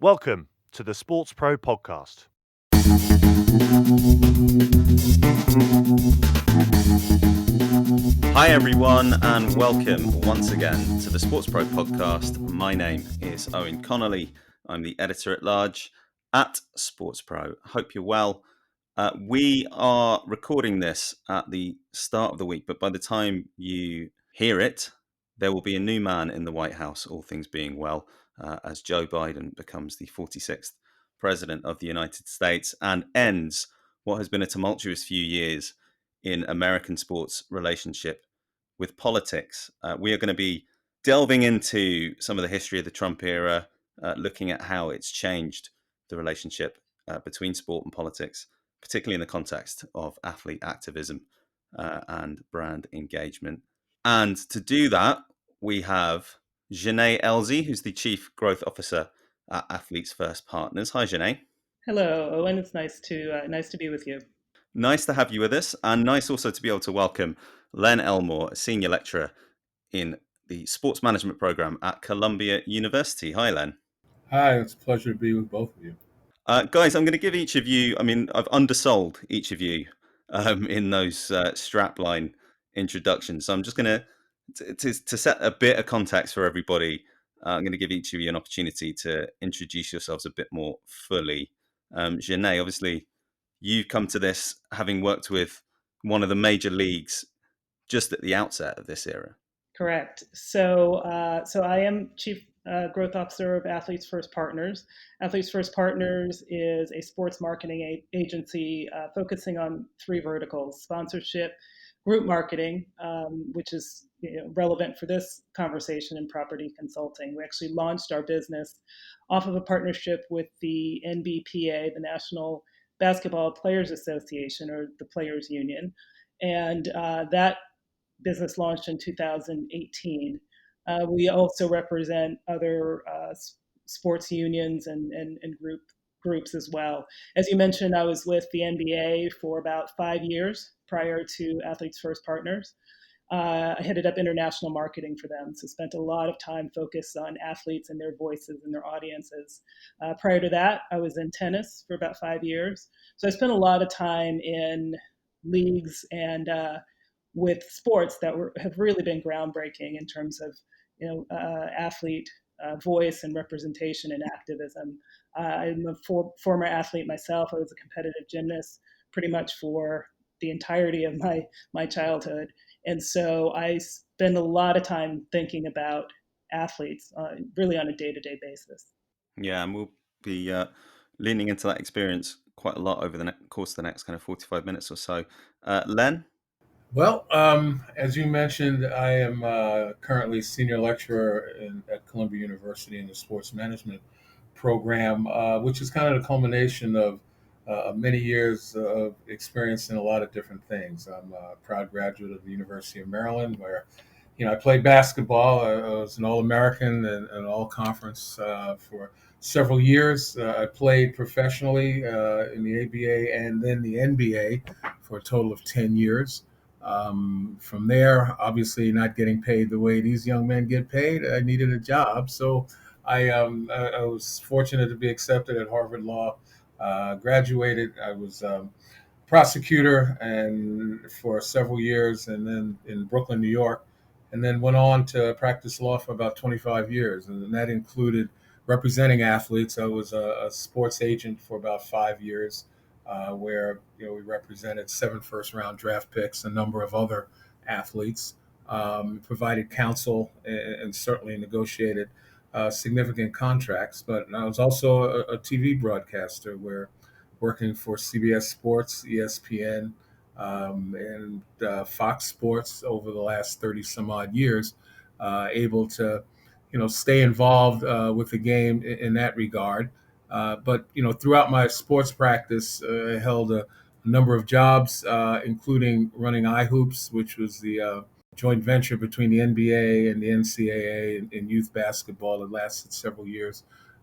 Welcome to the SportsPro Podcast. Hi everyone, and welcome once again to the SportsPro Podcast. My name is Eoin Connolly. I'm the editor-at-large at SportsPro. Hope you're well. We are recording this at the start of the week, but by the time you hear it, there will be a new man in the White House, all things being well, as Joe Biden becomes the 46th President of the United States and ends what has been a tumultuous few years in American sports relationship with politics. We are going to be delving into some of the history of the Trump era, looking at how it's changed the relationship between sport and politics, particularly in the context of athlete activism and brand engagement. And to do that, we have Jene Elzie, who's the Chief Growth Officer at Athletes First Partners. Hi, Jene. Hello, Owen. It's nice to be with you. Nice to have you with us, and nice also to be able to welcome Len Elmore, a senior lecturer in the sports management program at Columbia University. Hi, Len. Hi, it's a pleasure to be with both of you. Guys, I'm going to give each of you, I've undersold each of you in those strapline introductions. So I'm just going to set a bit of context for everybody. I'm going to give each of you an opportunity to introduce yourselves a bit more fully. Jene, obviously, you come to this having worked with one of the major leagues just at the outset of this era. Correct. So I am Chief Growth Officer of Athletes First Partners. Athletes First Partners is a sports marketing agency focusing on three verticals: sponsorship, group marketing, which is relevant for this conversation, and property consulting. We actually launched our business off of a partnership with the NBPA, the National Basketball Players Association, or the Players Union, and that business launched in 2018. We also represent other sports unions and groups as well. As you mentioned, I was with the NBA for about 5 years prior to Athletes First Partners. I headed up international marketing for them, so spent a lot of time focused on athletes and their voices and their audiences. Prior to that, I was in tennis for about 5 years. So I spent a lot of time in leagues and with sports that have really been groundbreaking in terms of athlete voice and representation and activism. I'm a former athlete myself. I was a competitive gymnast pretty much for the entirety of my childhood. And so I spend a lot of time thinking about athletes really on a day-to-day basis. Yeah, and we'll be leaning into that experience quite a lot over the course of the next kind of 45 minutes or so. Len? Well, as you mentioned, I am currently senior lecturer at Columbia University in the sports management program, which is kind of the culmination of many years of experience in a lot of different things. I'm a proud graduate of the University of Maryland, where I played basketball. I was an All-American and an All-Conference for several years. I played professionally in the ABA and then the NBA for a total of 10 years. From there, obviously not getting paid the way these young men get paid, I needed a job. So I was fortunate to be accepted at Harvard Law. Graduated. I was prosecutor and for several years, and then in Brooklyn, New York, and then went on to practice law for about 25 years. And that included representing athletes. I was a sports agent for about 5 years, where we represented 7 first-round draft picks, a number of other athletes, provided counsel, and certainly negotiated significant contracts. But I was also a TV broadcaster, where working for CBS Sports, ESPN, and Fox Sports over the last 30 some odd years, able to stay involved with the game in that regard. But throughout my sports practice, I held a number of jobs, including running iHoops, which was the joint venture between the NBA and the NCAA in youth basketball. It lasted several years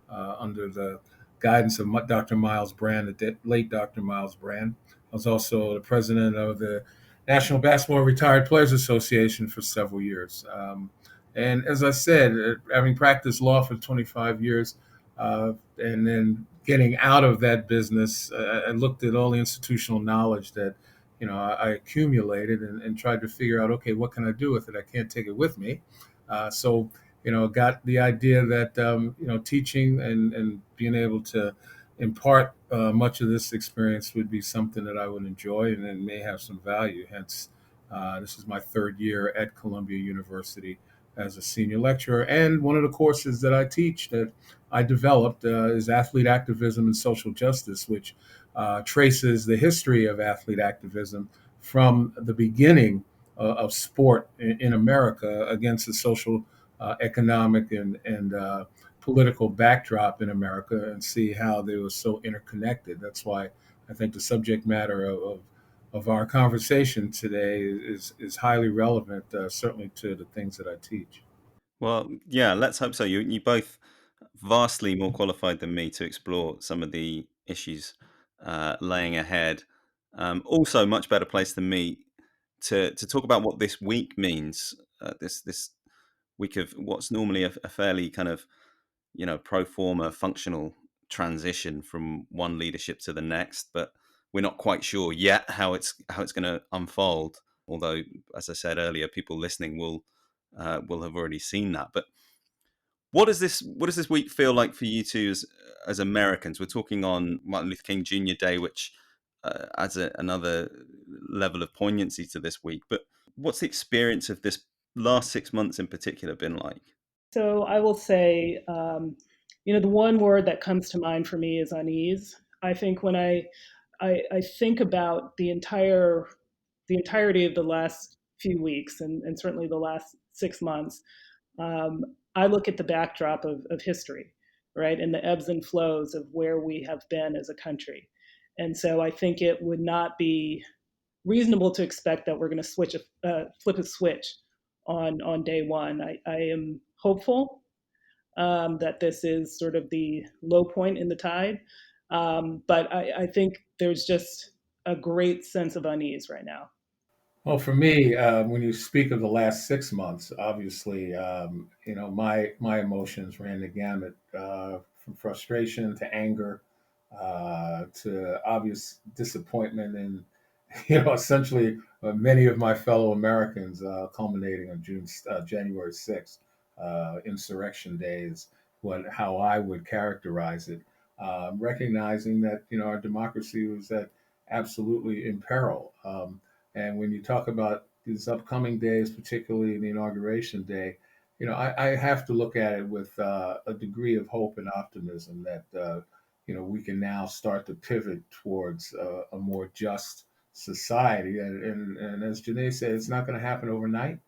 under the guidance of Dr. Miles Brand, the late Dr. Miles Brand. I was also the president of the National Basketball Retired Players Association for several years. And as I said, having practiced law for 25 years, And then getting out of that business, I looked at all the institutional knowledge that I accumulated and tried to figure out, okay, what can I do with it? I can't take it with me. So got the idea that teaching and being able to impart much of this experience would be something that I would enjoy and may have some value. Hence, this is my third year at Columbia University as a senior lecturer. And one of the courses that I teach that I developed is athlete activism and social justice, which traces the history of athlete activism from the beginning of sport in America against the social, economic, and political backdrop in America, and see how they were so interconnected. That's why I think the subject matter of our conversation today is highly relevant, certainly to the things that I teach. Well, yeah, let's hope so. You both vastly more qualified than me to explore some of the issues laying ahead. Also, much better place than me to talk about what this week means. This week of what's normally a fairly kind of pro forma functional transition from one leadership to the next, but we're not quite sure yet how it's going to unfold. Although, as I said earlier, people listening will have already seen that. But what does this week feel like for you two as Americans? We're talking on Martin Luther King Jr. Day, which adds another level of poignancy to this week. But what's the experience of this last 6 months in particular been like? So I will say, the one word that comes to mind for me is unease. I think when I think about the entirety of the last few weeks and certainly the last 6 months, I look at the backdrop of history, right, and the ebbs and flows of where we have been as a country. And so I think it would not be reasonable to expect that we're going to flip a switch on day one. I am hopeful that this is sort of the low point in the tide, but I think there's just a great sense of unease right now. Well, for me, when you speak of the last 6 months, obviously, my emotions ran the gamut, from frustration to anger, to obvious disappointment, and essentially, many of my fellow Americans, culminating on January 6th, Insurrection Day is how I would characterize it. Recognizing that our democracy was absolutely in peril. And when you talk about these upcoming days, particularly the inauguration day, I have to look at it with a degree of hope and optimism that we can now start to pivot towards a more just society. And as Jene said, it's not going to happen overnight.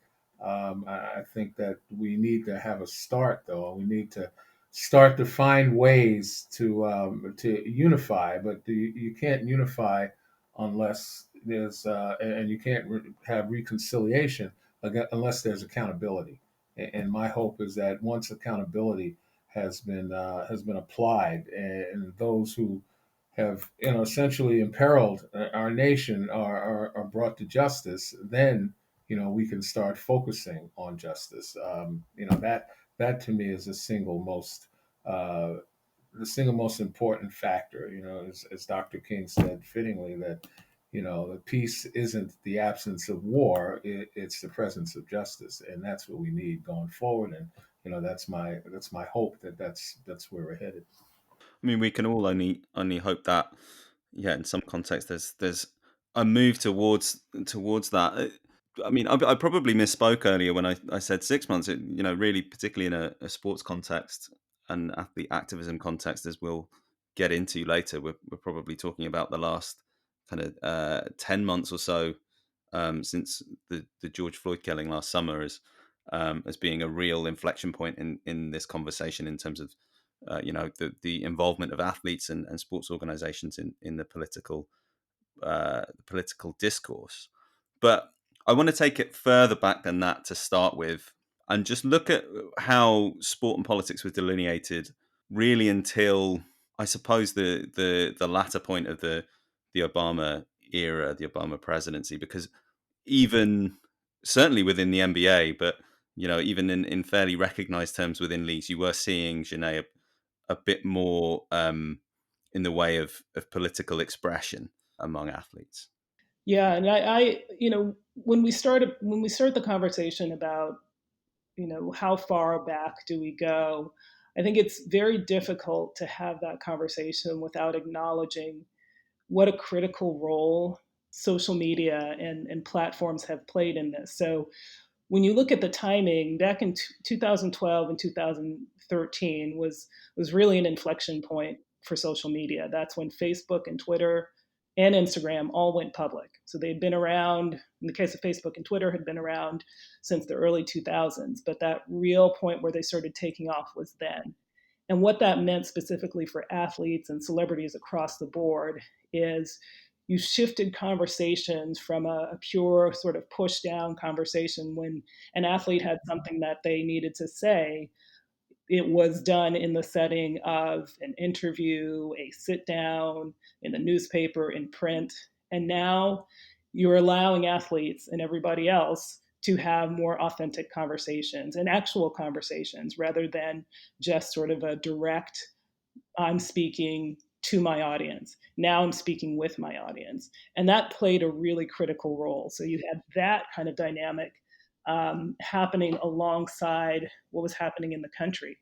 I think that we need to have a start, though. We need to start to find ways to unify, but you can't unify unless there's and you can't have reconciliation unless there's accountability. And my hope is that once accountability has been applied, and those who have essentially imperiled our nation are brought to justice, then we can start focusing on justice. That to me is uh, the single most important factor. As Dr. King said fittingly, that the peace isn't the absence of war; it's the presence of justice, and that's what we need going forward. And that's my hope that that's where we're headed. I mean, we can all only hope that, yeah, in some context, there's a move towards that. I mean, I probably misspoke earlier when I said 6 months. Really, particularly in a sports context and athlete activism context, as we'll get into later, we're probably talking about the last kind of 10 months or so, since the George Floyd killing last summer, as being a real inflection point in this conversation in terms of the involvement of athletes and sports organizations in the political discourse. But I want to take it further back than that to start with, and just look at how sport and politics was delineated really until, I suppose, the latter point of the Obama era, the Obama presidency, because even certainly within the NBA, but even in fairly recognized terms within leagues, you were seeing, Janae, a bit more in the way of political expression among athletes. Yeah, and I when we started the conversation about how far back do we go, I think it's very difficult to have that conversation without acknowledging what a critical role social media and platforms have played in this. So when you look at the timing, back in 2012 and 2013 was really an inflection point for social media. That's when Facebook and Twitter and Instagram all went public. So they'd been around, in the case of Facebook and Twitter, had been around since the early 2000s, but that real point where they started taking off was then. And what that meant specifically for athletes and celebrities across the board is you shifted conversations from a pure sort of push down conversation. When an athlete had something that they needed to say, it was done in the setting of an interview, a sit down, in the newspaper, in print. And now you're allowing athletes and everybody else to have more authentic conversations and actual conversations rather than just sort of a direct, I'm speaking to my audience. Now I'm speaking with my audience. And that played a really critical role. So you had that kind of dynamic happening alongside what was happening in the country.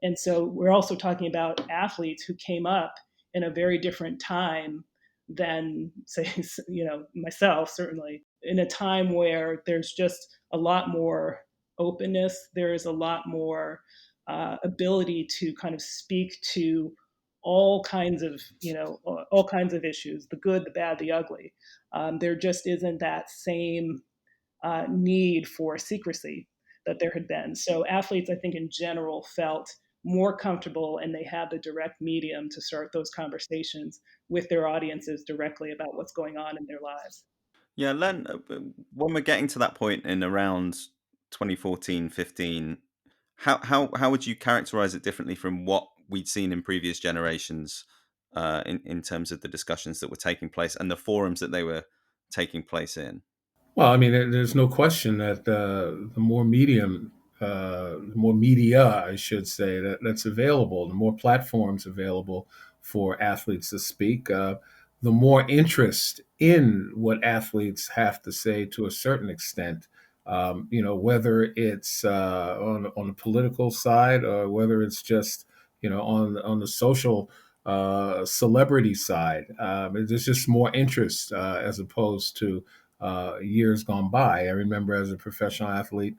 And so we're also talking about athletes who came up in a very different time than, say, myself, certainly, in a time where there's just a lot more openness. There is a lot more ability to kind of speak to all kinds of, all kinds of issues, the good, the bad, the ugly. There just isn't that same need for secrecy that there had been. So athletes, I think, in general, felt more comfortable, and they had the direct medium to start those conversations with their audiences directly about what's going on in their lives. Yeah, Len, when we're getting to that point in around 2014, 15, how would you characterize it differently from what we'd seen in previous generations in terms of the discussions that were taking place and the forums that they were taking place in? Well, I mean, there's no question that the more media, I should say, that's available, the more platforms available for athletes to speak, the more interest in what athletes have to say to a certain extent. Whether it's on the political side or whether it's just on the social celebrity side, there's just more interest as opposed to years gone by. I remember as a professional athlete,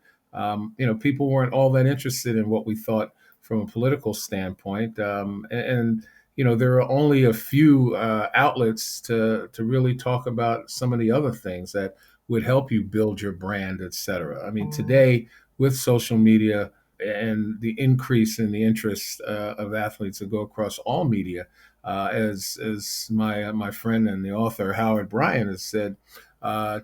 people weren't all that interested in what we thought from a political standpoint, there are only a few outlets to really talk about some of the other things that would help you build your brand, et cetera. I mean, today with social media and the increase in the interest of athletes that go across all media, as my friend and the author Howard Bryan has said,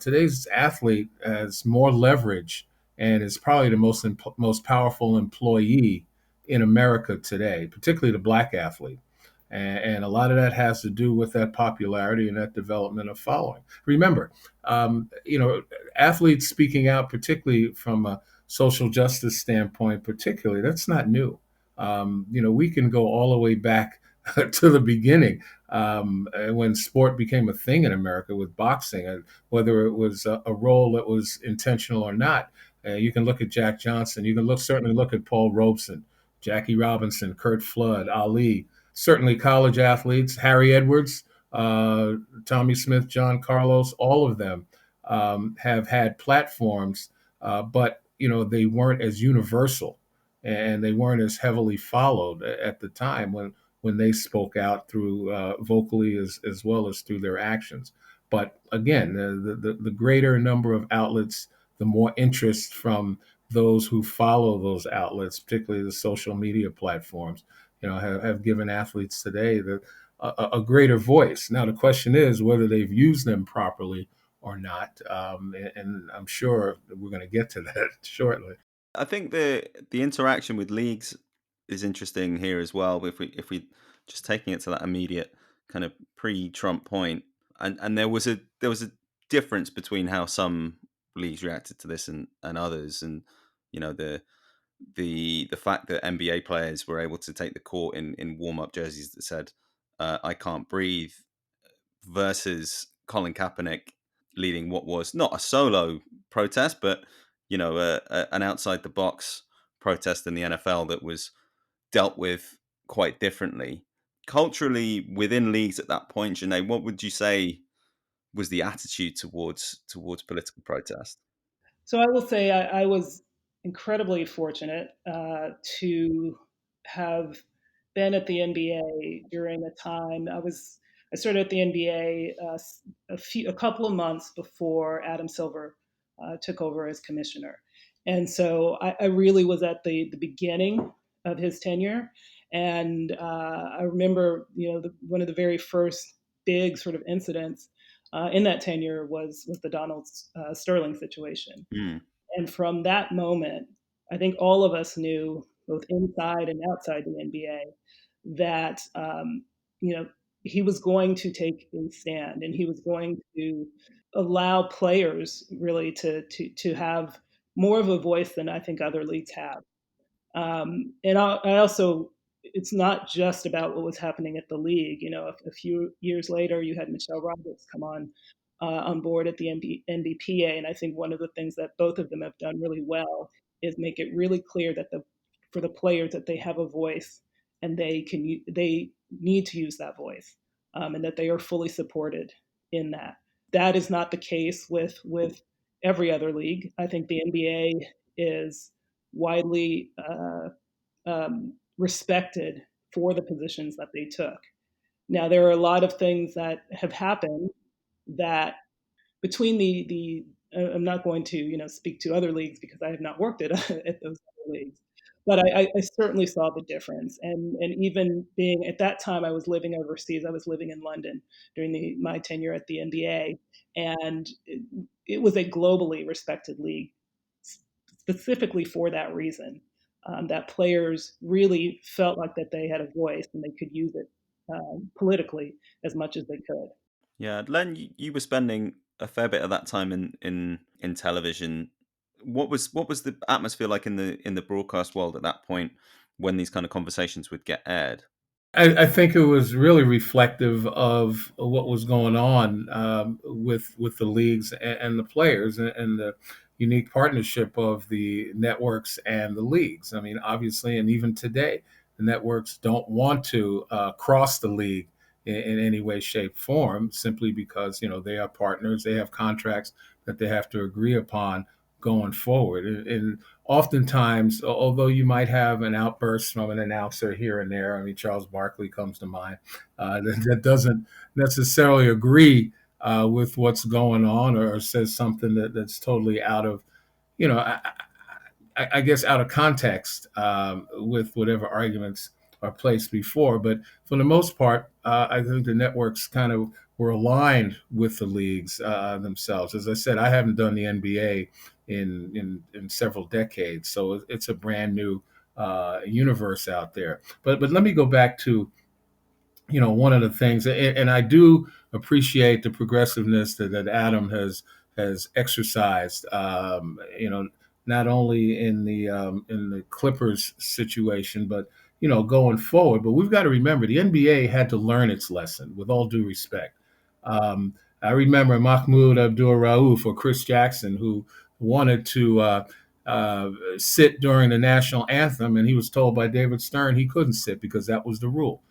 today's athlete has more leverage and is probably the most powerful employee in America today, particularly the black athlete. And a lot of that has to do with that popularity and that development of following. Remember, athletes speaking out, particularly from a social justice standpoint, particularly, that's not new. We can go all the way back to the beginning when sport became a thing in America with boxing, and whether it was a role that was intentional or not. You can look at Jack Johnson. You can certainly look at Paul Robeson, Jackie Robinson, Kurt Flood, Ali. Certainly college athletes, Harry Edwards, Tommy Smith, John Carlos, all of them have had platforms, but they weren't as universal and they weren't as heavily followed at the time when they spoke out through vocally as well as through their actions. But again, the greater number of outlets, the more interest from those who follow those outlets, particularly the social media platforms, have given athletes today a greater voice. Now, the question is whether they've used them properly or not. And I'm sure we're going to get to that shortly. I think the interaction with leagues is interesting here as well. If we just taking it to that immediate kind of pre-Trump point, and there was a difference between how some leagues reacted to this and others, and the the fact that NBA players were able to take the court in warm-up jerseys that said "I can't breathe" versus Colin Kaepernick leading what was not a solo protest, but an outside the box protest in the NFL that was dealt with quite differently culturally within leagues at that point. Jene, what would you say was the attitude towards political protest? So I will say I was incredibly fortunate to have been at the NBA during a time I started at the NBA a couple of months before Adam Silver took over as commissioner, and so I really was at the beginning of his tenure, and I remember one of the very first big sort of incidents in that tenure was the Donald Sterling situation. Mm. And from that moment, I think all of us knew, both inside and outside the NBA, that he was going to take a stand, and he was going to allow players really to have more of a voice than I think other leagues have. And I also, it's not just about what was happening at the league. A few years later, you had Michelle Roberts come on board at the NBPA, and I think one of the things that both of them have done really well is make it really clear that for the players that they have a voice and they need to use that voice, and that they are fully supported in that. That is not the case with every other league. I think the NBA is widely respected for the positions that they took. Now, there are a lot of things that have happened that between I'm not going to speak to other leagues because I have not worked at at those other leagues, but I certainly saw the difference. And even being at that time, I was living overseas. I was living in London during my tenure at the NBA, and it was a globally respected league specifically for that reason. That players really felt like that they had a voice and they could use it politically as much as they could. Yeah, Len, you were spending a fair bit of that time in television. What was the atmosphere like in the broadcast world at that point when these kind of conversations would get aired? I think it was really reflective of what was going on with the leagues and the players and the unique partnership of the networks and the leagues. I mean, obviously, and even today, the networks don't want to cross the league in any way, shape, form, simply because they are partners, they have contracts that they have to agree upon going forward. And oftentimes, although you might have an outburst from an announcer here and there, I mean, Charles Barkley comes to mind, that doesn't necessarily agree with what's going on or says something that's totally out of, you know, I guess out of context with whatever arguments are placed before. But for the most part, I think the networks kind of were aligned with the leagues themselves. As I said, I haven't done the NBA in several decades, so it's a brand new universe out there. But let me go back to one of the things, and I do appreciate the progressiveness that Adam has exercised. Not only in the Clippers situation, but going forward. But we've got to remember the NBA had to learn its lesson. With all due respect, I remember Mahmoud Abdul-Rauf or Chris Jackson, who wanted to sit during the national anthem, and he was told by David Stern he couldn't sit because that was the rule.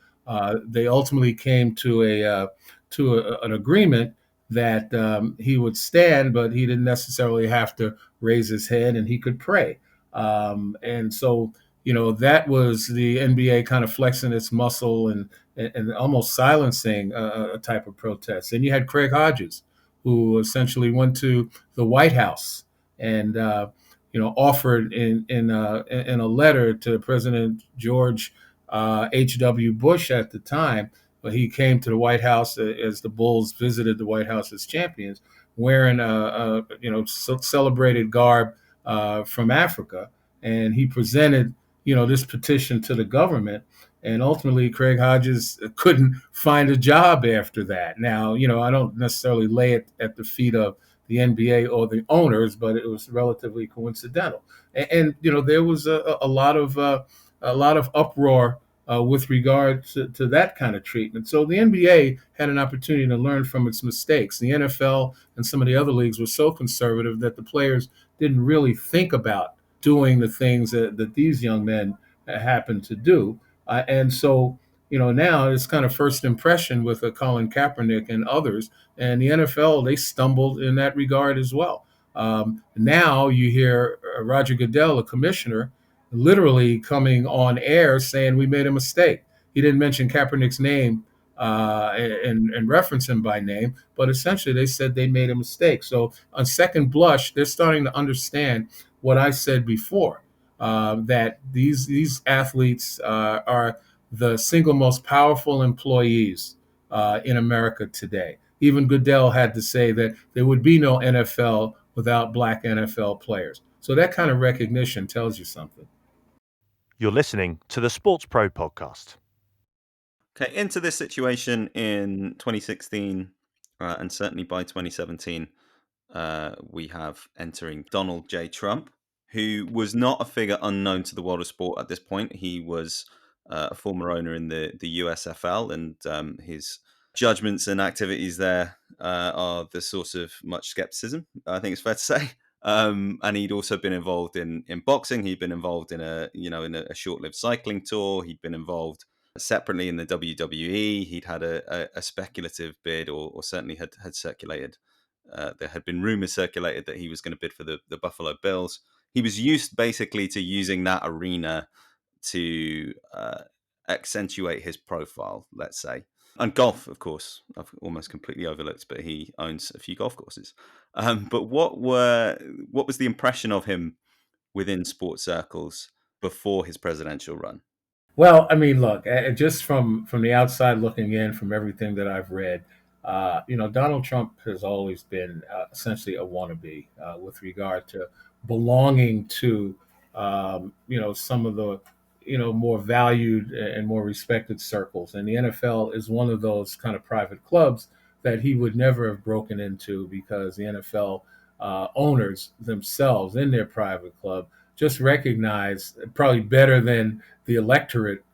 They ultimately came to an agreement that he would stand, but he didn't necessarily have to raise his head, and he could pray. And so, that was the NBA kind of flexing its muscle and almost silencing a type of protest. And you had Craig Hodges, who essentially went to the White House and offered in a letter to President George H.W. Bush at the time. But he came to the White House as the Bulls visited the White House as champions, wearing a celebrated garb from Africa, and he presented this petition to the government. And ultimately, Craig Hodges couldn't find a job after that. Now, I don't necessarily lay it at the feet of the NBA or the owners, but it was relatively coincidental. And there was a lot of uproar with regard to that kind of treatment. So the NBA had an opportunity to learn from its mistakes. The NFL and some of the other leagues were so conservative that the players didn't really think about doing the things that these young men happened to do. And so, now it's kind of first impression with Colin Kaepernick and others. And the NFL, they stumbled in that regard as well. Now you hear Roger Goodell, a commissioner, literally coming on air saying we made a mistake. He didn't mention Kaepernick's name and reference him by name, but essentially they said they made a mistake. So on second blush, they're starting to understand what I said before, that these athletes are the single most powerful employees in America today. Even Goodell had to say that there would be no NFL without black NFL players. So that kind of recognition tells you something. You're listening to the SportsPro Podcast. Okay, into this situation in 2016, and certainly by 2017, we have entering Donald J. Trump, who was not a figure unknown to the world of sport at this point. He was a former owner in the USFL, and his judgments and activities there are the source of much skepticism, I think it's fair to say. And he'd also been involved in boxing. He'd been involved in a short-lived cycling tour. He'd been involved separately in the WWE. He'd had a speculative bid, or certainly had circulated. There had been rumors circulated that he was going to bid for the Buffalo Bills. He was used basically to using that arena to accentuate his profile, let's say. And golf, of course, I've almost completely overlooked, but he owns a few golf courses. But what was the impression of him within sports circles before his presidential run? Well, I mean, look, just from the outside looking in, from everything that I've read, Donald Trump has always been essentially a wannabe with regard to belonging to, some of the, more valued and more respected circles. And the NFL is one of those kind of private clubs that he would never have broken into, because the NFL owners themselves in their private club just recognize, probably better than the electorate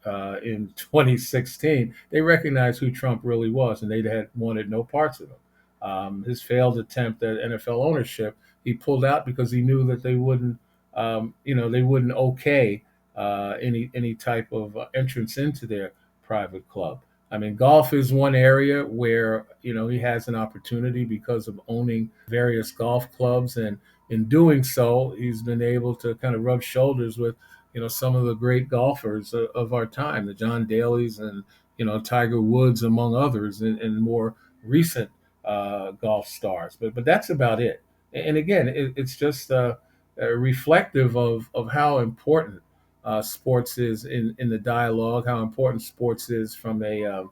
in 2016, they recognized who Trump really was, and they had wanted no parts of him. His failed attempt at NFL ownership, he pulled out because he knew that they wouldn't, they wouldn't okay any type of entrance into their private club. I mean, golf is one area where, he has an opportunity because of owning various golf clubs. And in doing so, he's been able to kind of rub shoulders with, some of the great golfers of our time, the John Daly's and, Tiger Woods, among others, and more recent golf stars. But that's about it. And again, it's just reflective of how important sports is in the dialogue, how important sports is from a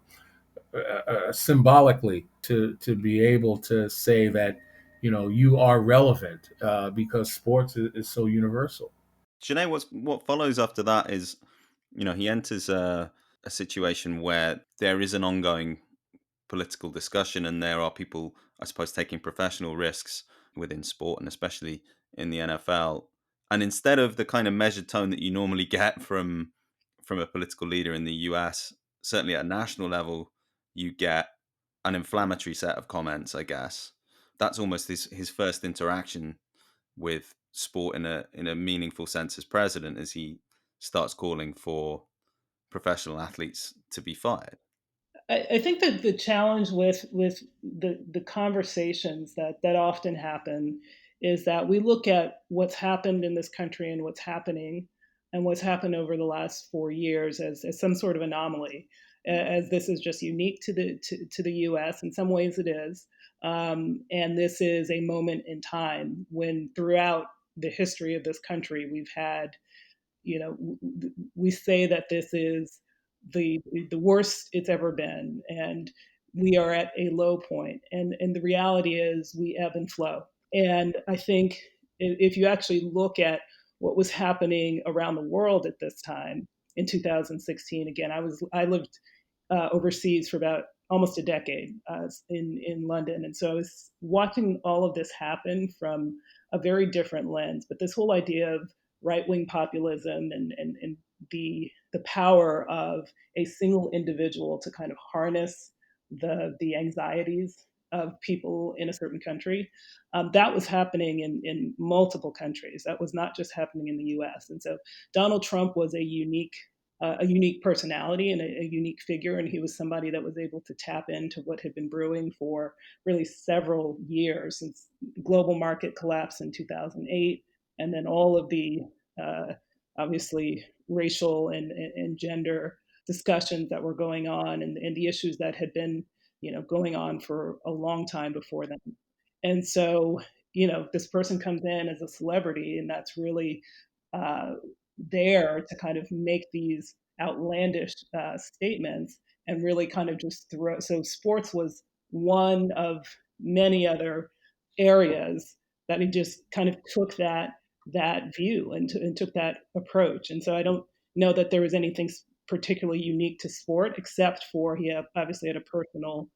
symbolically to be able to say that you are relevant because sports is so universal. Jene, what follows after that is, he enters a situation where there is an ongoing political discussion, and there are people, I suppose, taking professional risks within sport, and especially in the NFL. And instead of the kind of measured tone that you normally get from a political leader in the US, certainly at a national level, you get an inflammatory set of comments, I guess. That's almost his first interaction with sport in a meaningful sense as president, as he starts calling for professional athletes to be fired. I think that the challenge with the conversations that often happen is that we look at what's happened in this country and what's happening and what's happened over the last 4 years as some sort of anomaly, as this is just unique to the U.S. In some ways, it is, and this is a moment in time when throughout the history of this country we've had, we say that this is the worst it's ever been, and we are at a low point, and the reality is we ebb and flow. And I think if you actually look at what was happening around the world at this time in 2016, again, I lived overseas for about almost a decade in London. And so I was watching all of this happen from a very different lens. But this whole idea of right wing populism and the power of a single individual to kind of harness the anxieties of people in a certain country, that was happening in multiple countries. That was not just happening in the U.S. And so Donald Trump was a unique personality and a unique figure, and he was somebody that was able to tap into what had been brewing for really several years since the global market collapse in 2008, and then all of the obviously racial and gender discussions that were going on, and the issues that had been going on for a long time before then. And so this person comes in as a celebrity, and that's really uh, there to kind of make these outlandish statements and really kind of just throw. So sports was one of many other areas that he just kind of took that view and took that approach. And so I don't know that there was anything particularly unique to sport, except for he obviously had a personal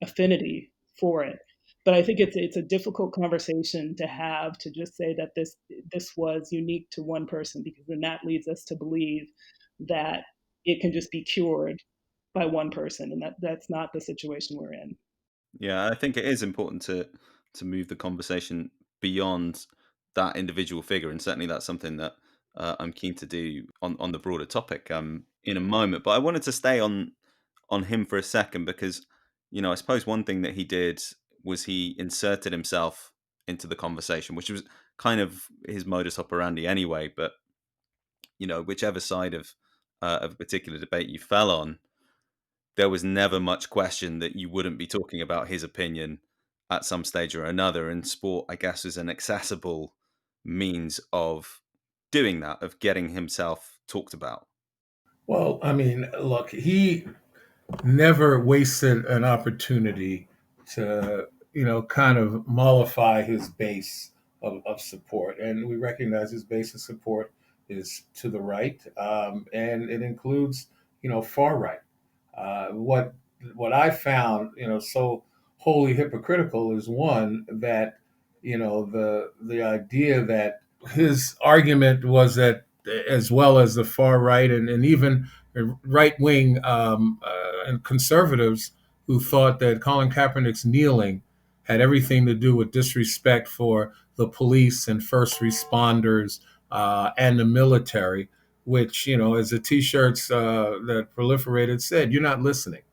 affinity for it. But I think it's a difficult conversation to have, to just say that this was unique to one person, because then that leads us to believe that it can just be cured by one person, and that's not the situation we're in. Yeah, I think it is important to move the conversation beyond that individual figure, and certainly that's something that I'm keen to do on the broader topic in a moment. But I wanted to stay on him for a second because I suppose one thing that he did was he inserted himself into the conversation, which was kind of his modus operandi anyway. But whichever side of a particular debate you fell on, there was never much question that you wouldn't be talking about his opinion at some stage or another. And sport, I guess, is an accessible means of doing that, of getting himself talked about. Well, I mean, look, he never wasted an opportunity to, kind of mollify his base of support. And we recognize his base of support is to the right, and it includes, far right. What I found, so wholly hypocritical is one that, the idea that his argument was that as well as the far right and even right wing and conservatives who thought that Colin Kaepernick's kneeling had everything to do with disrespect for the police and first responders and the military, which, as the T-shirts that proliferated said, you're not listening.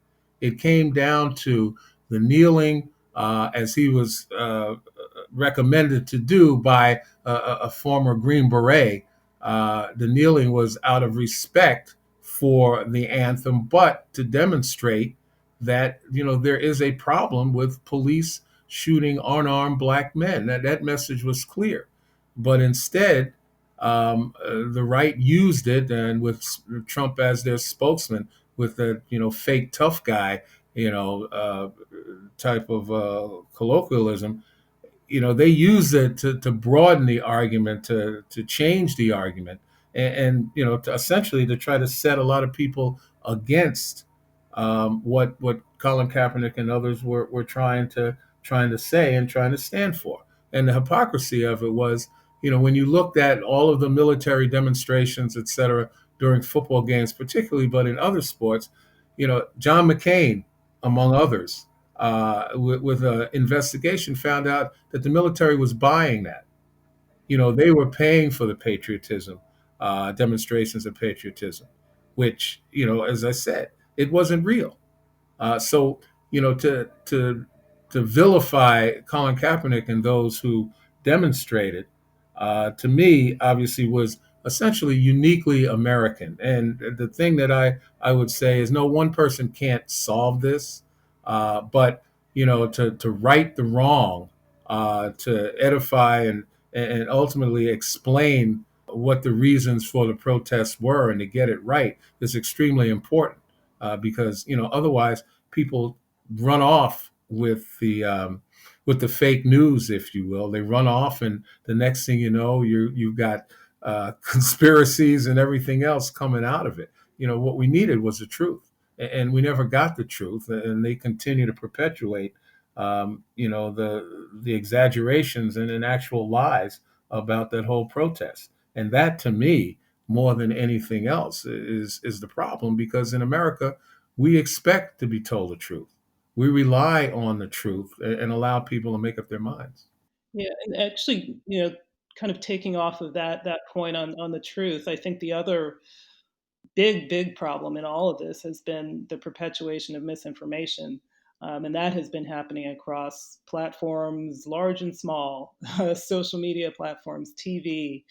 It came down to the kneeling as he was recommended to do by a former Green Beret. The kneeling was out of respect for the anthem, but to demonstrate that there is a problem with police shooting unarmed black men. That message was clear, but instead, the right used it, and with Trump as their spokesman, with the fake tough guy type of colloquialism, they use it to broaden the argument, to change the argument, and to essentially to try to set a lot of people against what Colin Kaepernick and others were trying to say and trying to stand for. And the hypocrisy of it was, when you looked at all of the military demonstrations, et cetera, during football games, particularly, but in other sports, John McCain, among others, with an investigation, found out that the military was buying that. They were paying for the patriotism, demonstrations of patriotism, which, as I said, it wasn't real. So, to vilify Colin Kaepernick and those who demonstrated, to me, obviously, was essentially uniquely American. And the thing that I would say is, no one person can't solve this, but to right the wrong, to edify and ultimately explain what the reasons for the protests were and to get it right is extremely important, because otherwise people run off with the fake news, if you will. They run off, and the next thing you know, you've got conspiracies and everything else coming out of it. What we needed was the truth. and we never got the truth, and they continue to perpetuate, the exaggerations and actual lies about that whole protest. And that, to me, more than anything else, is the problem, because in America, we expect to be told the truth. We rely on the truth and allow people to make up their minds. Yeah, and actually, kind of taking off of that point on the truth, I think the other big problem in all of this has been the perpetuation of misinformation. And that has been happening across platforms, large and small, social media platforms, TV,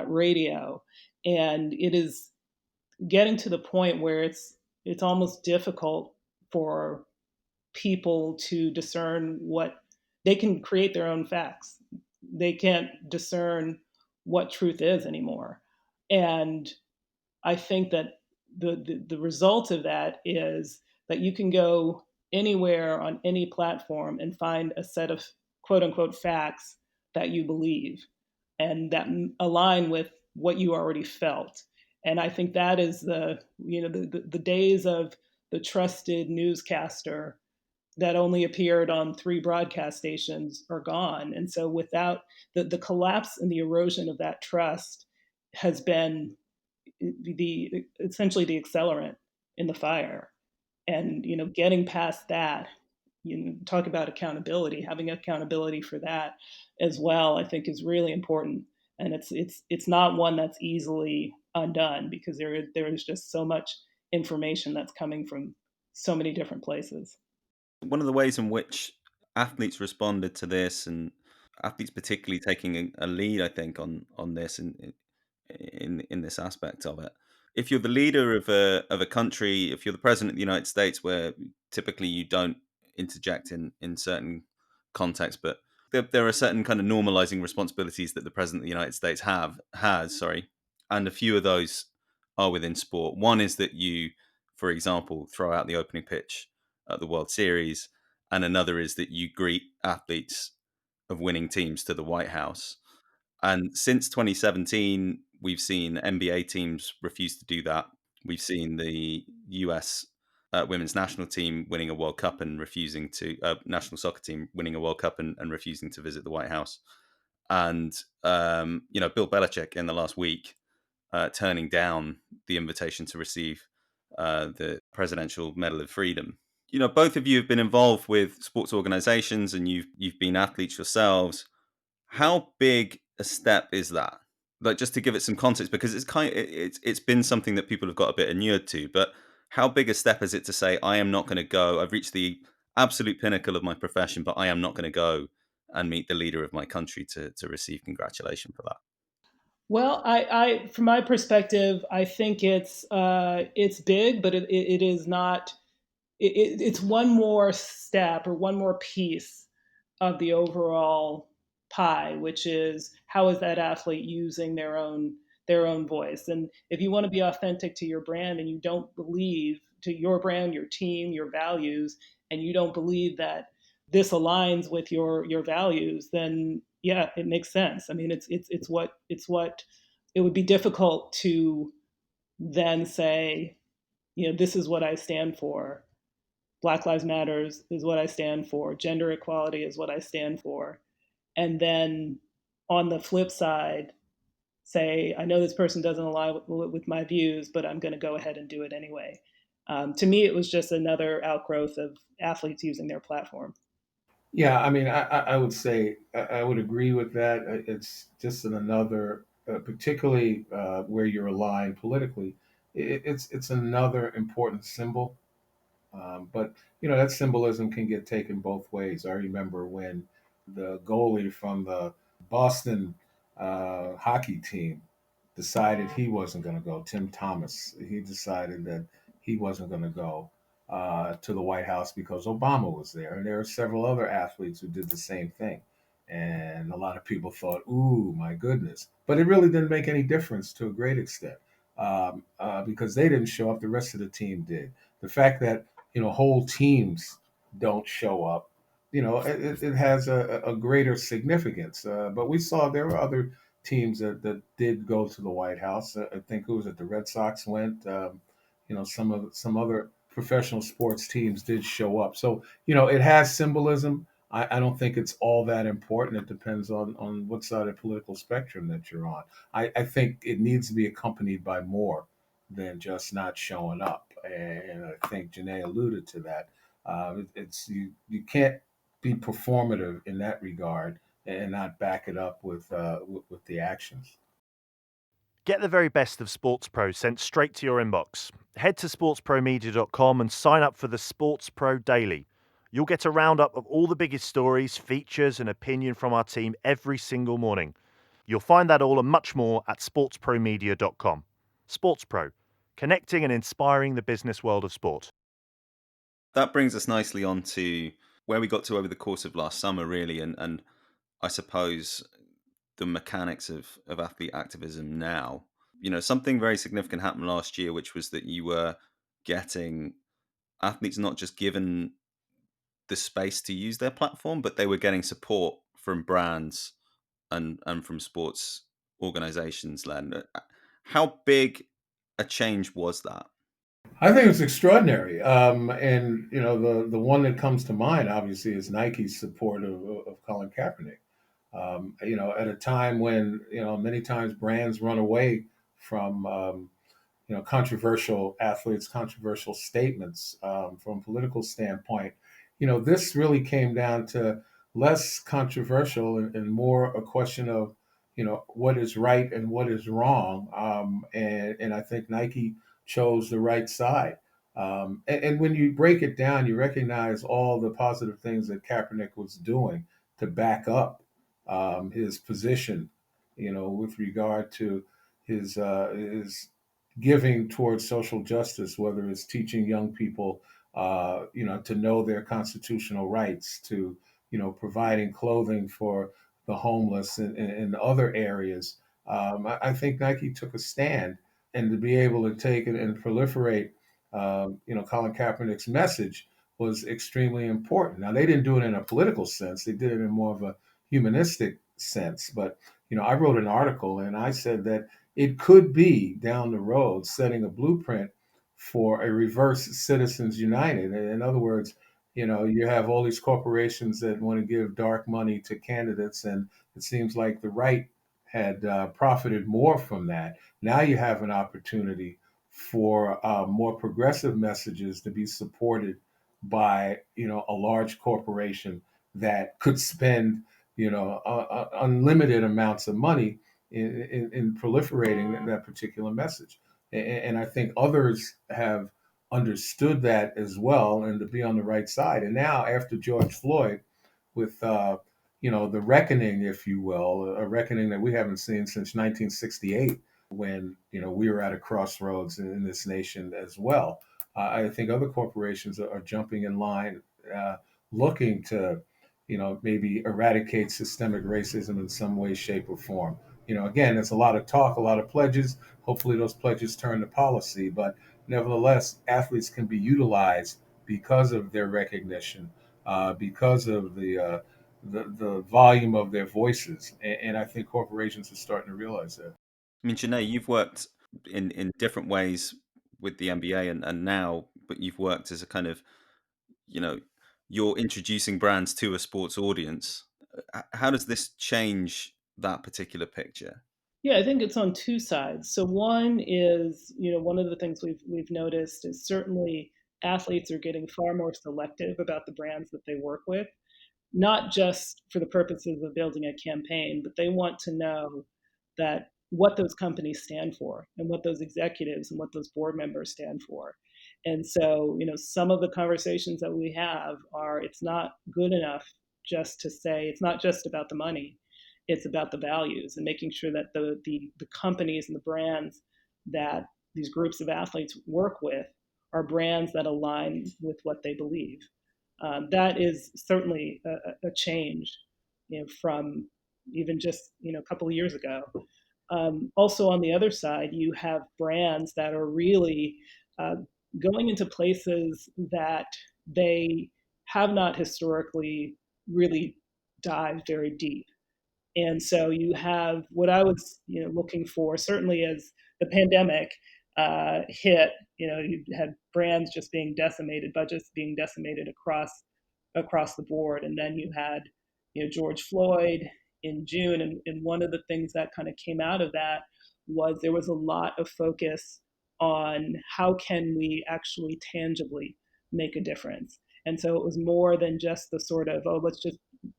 radio. And it is getting to the point where it's almost difficult for people to discern what they can create their own facts. They can't discern what truth is anymore. And I think that the result of that is that you can go anywhere on any platform and find a set of quote unquote facts that you believe and that align with what you already felt. And I think that is the days of the trusted newscaster that only appeared on 3 broadcast stations are gone. And so without the collapse and the erosion of that trust has been the essentially the accelerant in the fire. And getting past that, talk about accountability, having accountability for that as well, I think is really important. And it's not one that's easily undone, because there is just so much information that's coming from so many different places. One of the ways in which athletes responded to this, and athletes particularly taking a lead, I think, on this in this aspect of it. If you're the leader of a country, if you're the president of the United States, where typically you don't interject in certain contexts, but there are certain kind of normalizing responsibilities that the president of the United States has, sorry, and a few of those are within sport. One is that you, for example, throw out the opening pitch at the World Series, and another is that you greet athletes of winning teams to the White House. And since 2017, we've seen NBA teams refuse to do that. We've seen the US women's national team winning a World Cup and refusing to, national soccer team winning a World Cup and refusing to visit the White House. And, Bill Belichick in the last week turning down the invitation to receive the Presidential Medal of Freedom. Both of you have been involved with sports organizations, and you've been athletes yourselves. How big a step is that? Like, just to give it some context, because it's been something that people have got a bit inured to. But how big a step is it to say, I am not going to go? I've reached the absolute pinnacle of my profession, but I am not going to go and meet the leader of my country to receive congratulation for that. Well, from my perspective, I think it's big, but it is not. It's one more step or one more piece of the overall pie, which is how is that athlete using their own voice. And if you want to be authentic to your brand and you don't believe to your brand, your team, your values, and you don't believe that this aligns with your values, then yeah, it makes sense. I mean, it's what it would be difficult to then say, this is what I stand for. Black Lives Matters is what I stand for. Gender equality is what I stand for. And then on the flip side, say, I know this person doesn't align with my views, but I'm going to go ahead and do it anyway. To me, it was just another outgrowth of athletes using their platform. Yeah, I mean, I would say I would agree with that. It's just another, particularly where you're aligned politically, it's another important symbol. But that symbolism can get taken both ways. I remember when the goalie from the Boston hockey team decided he wasn't going to go. Tim Thomas, he decided that he wasn't going to go to the White House because Obama was there, and there are several other athletes who did the same thing. And a lot of people thought, "Ooh, my goodness!" But it really didn't make any difference to a great extent because they didn't show up. The rest of the team did. The fact that whole teams don't show up, it has a greater significance. But we saw there were other teams that did go to the White House. I think who was it? The Red Sox went. Some other professional sports teams did show up. So, it has symbolism. I don't think it's all that important. It depends on what side of the political spectrum that you're on. I think it needs to be accompanied by more than just not showing up. And I think Jene alluded to that. It's you can't be performative in that regard and not back it up with the actions. Get the very best of SportsPro sent straight to your inbox. Head to sportspromedia.com and sign up for the SportsPro Daily. You'll get a roundup of all the biggest stories, features, and opinion from our team every single morning. You'll find that all and much more at sportspromedia.com. SportsPro, connecting and inspiring the business world of sport. That brings us nicely on to where we got to over the course of last summer, really, and I suppose the mechanics of athlete activism now. Something very significant happened last year, which was that you were getting athletes not just given the space to use their platform, but they were getting support from brands and from sports organizations. Len, how big a change was that? I think it's extraordinary. And the one that comes to mind obviously is Nike's support of Colin Kaepernick. At a time when many times brands run away from controversial athletes, controversial statements from a political standpoint. This really came down to less controversial and more a question of what is right and what is wrong. And I think Nike chose the right side. And when you break it down, you recognize all the positive things that Kaepernick was doing to back up his position, with regard to his giving towards social justice, whether it's teaching young people, to know their constitutional rights, to, providing clothing for the homeless and other areas. I think Nike took a stand, and to be able to take it and proliferate, Colin Kaepernick's message was extremely important. Now, they didn't do it in a political sense; they did it in more of a humanistic sense. But I wrote an article and I said that it could be down the road setting a blueprint for a reverse Citizens United. In other words, you have all these corporations that want to give dark money to candidates, and it seems like the right had profited more from that. Now you have an opportunity for more progressive messages to be supported by a large corporation that could spend unlimited amounts of money in proliferating that particular message. And I think others have understood that as well, and to be on the right side. And now, after George Floyd, with the reckoning, if you will, a reckoning that we haven't seen since 1968, when we were at a crossroads in this nation as well. I think other corporations are jumping in line, looking to maybe eradicate systemic racism in some way, shape, or form. Again, there's a lot of talk, a lot of pledges. Hopefully, those pledges turn to policy. But nevertheless, athletes can be utilized because of their recognition, because of the volume of their voices. And I think corporations are starting to realize that. I mean, Jene, you've worked in different ways with the NBA and now, but you've worked as a kind of, you're introducing brands to a sports audience. How does this change that particular picture? Yeah, I think it's on two sides. So one is, one of the things we've noticed is certainly athletes are getting far more selective about the brands that they work with, not just for the purposes of building a campaign, but they want to know that what those companies stand for and what those executives and what those board members stand for. And so, some of the conversations that we have are it's not good enough just to say it's not just about the money, it's about the values and making sure that the companies and the brands that these groups of athletes work with are brands that align with what they believe. That is certainly a change, from even just a couple of years ago. Also, on the other side, you have brands that are really going into places that they have not historically really dived very deep. And so you have what I was looking for, certainly as the pandemic hit, you had brands just being decimated, budgets being decimated across the board. And then you had, George Floyd in June. And one of the things that kind of came out of that was there was a lot of focus on how can we actually tangibly make a difference. And so it was more than just the sort of, oh, let's just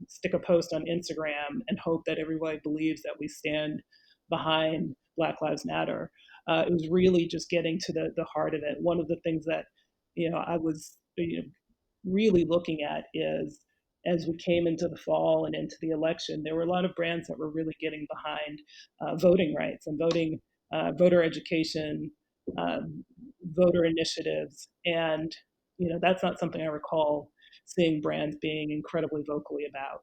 stick a post on Instagram and hope that everybody believes that we stand behind Black Lives Matter. It was really just getting to the heart of it. One of the things that I was really looking at is, as we came into the fall and into the election, there were a lot of brands that were really getting behind voting rights and voter education, voter initiatives, and that's not something I recall seeing brands being incredibly vocally about.